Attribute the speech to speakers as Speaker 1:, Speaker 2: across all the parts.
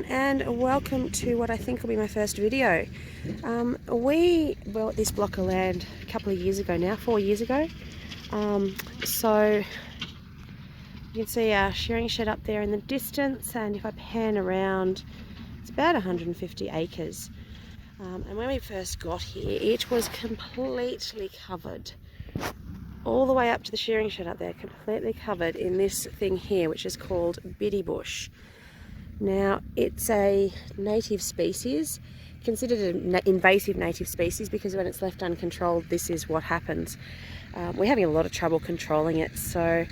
Speaker 1: and welcome to what I think will be my first video. We bought this block of land a couple of years ago now, 4 years ago. So you can see our shearing shed up there in the distance, and if I pan around, it's about 150 acres. And when we first got here, it was completely covered. All the way up to the shearing shed up there, completely covered in this thing here, which is called biddy bush. Now, it's a native species, considered an invasive native species, because when it's left uncontrolled, this is what happens. We're having a lot of trouble controlling it, so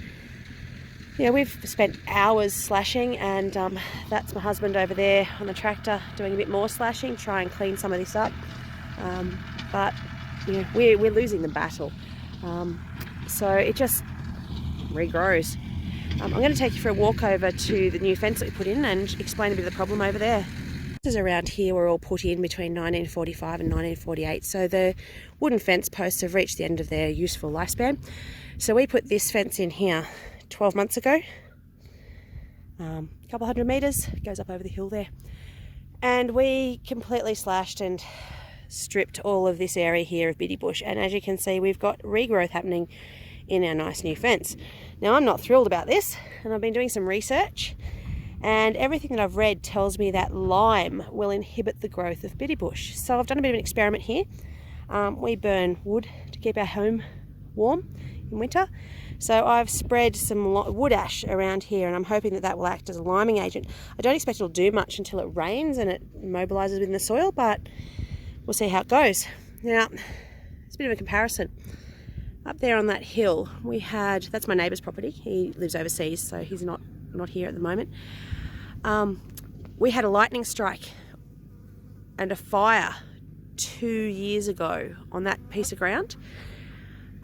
Speaker 1: yeah, we've spent hours slashing, and that's my husband over there on the tractor doing a bit more slashing, try and clean some of this up. But you know, we're losing the battle. So it just regrows. I'm going to take you for a walk over to the new fence that we put in and explain a bit of the problem over there. This is around here were all put in between 1945 and 1948, so the wooden fence posts have reached the end of their useful lifespan. So we put this fence in here 12 months ago, a couple hundred metres, goes up over the hill there, and we completely slashed and stripped all of this area here of biddy bush, and as you can see, we've got regrowth happening in our nice new fence. Now, I'm not thrilled about this, and I've been doing some research, and everything that I've read tells me that lime will inhibit the growth of biddy bush. So I've done a bit of an experiment here. We burn wood to keep our home warm in winter, so I've spread some wood ash around here, and I'm hoping that that will act as a liming agent. I don't expect it'll do much until it rains and it mobilises within the soil, but we'll see how it goes. Now, it's a bit of a comparison. Up there on that hill, we had, that's my neighbour's property. He lives overseas, so he's not here at the moment. We had a lightning strike and a fire 2 years ago on that piece of ground.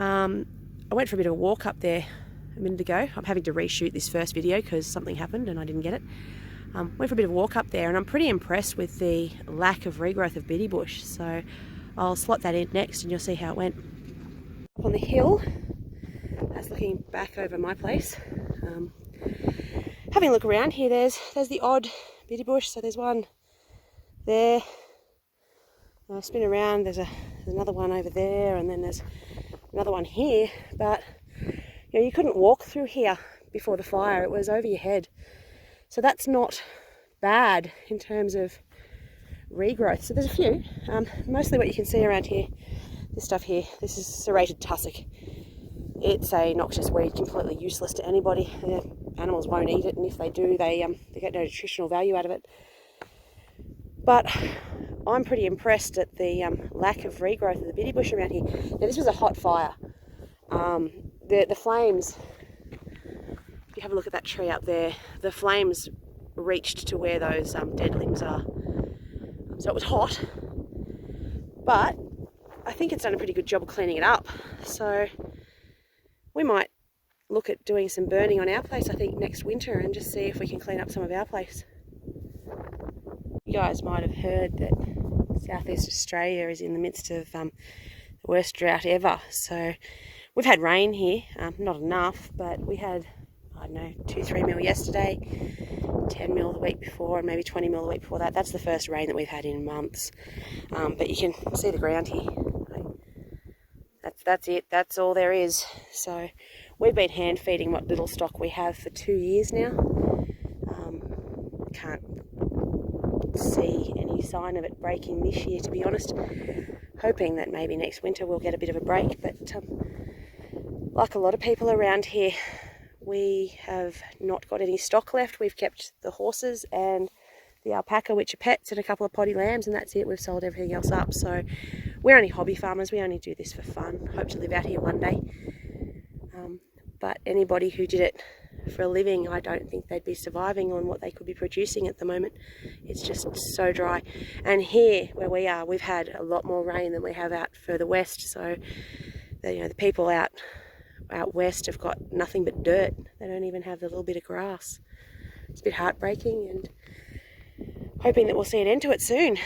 Speaker 1: I went for a bit of a walk up there a minute ago. I'm having to reshoot this first video because something happened and I didn't get it. Went for a bit of a walk up there, and I'm pretty impressed with the lack of regrowth of biddy bush. So I'll slot that in next and you'll see how it went. Up on the hill, that's looking back over my place. Having a look around here, there's the odd biddy bush. So there's one there. I'll spin around, there's another one over there, and then there's another one here. But you know, you couldn't walk through here before the fire. It was over your head. So that's not bad in terms of regrowth. So there's a few. Mostly what you can see around here, this stuff here, this is serrated tussock. It's a noxious weed, completely useless to anybody. The animals won't eat it, and if they do, they get no nutritional value out of it. But I'm pretty impressed at the lack of regrowth of the biddy bush around here. Now, this was a hot fire. The flames, if you have a look at that tree up there, the flames reached to where those dead limbs are. So it was hot, but I think it's done a pretty good job of cleaning it up. So we might look at doing some burning on our place, I think, next winter, and just see if we can clean up some of our place. You guys might have heard that Southeast Australia is in the midst of the worst drought ever. So we've had rain here, not enough, but we had, I don't know, 2-3 mil yesterday, 10 mil the week before, and maybe 20 mil the week before that. That's the first rain that we've had in months. But you can see the ground here. That's it. That's all there is. So we've been hand feeding what little stock we have for 2 years now. Can't see any sign of it breaking this year, to be honest. Hoping that maybe next winter we'll get a bit of a break. But like a lot of people around here, we have not got any stock left. We've kept the horses and the alpaca, which are pets, and a couple of potty lambs, and that's it. We've sold everything else up. So we're only hobby farmers. We only do this for fun. Hope to live out here one day. But anybody who did it for a living, I don't think they'd be surviving on what they could be producing at the moment. It's just so dry. And here where we are, we've had a lot more rain than we have out further west. So the people out west have got nothing but dirt. They don't even have the little bit of grass. It's a bit heartbreaking, and hoping that we'll see an end to it soon.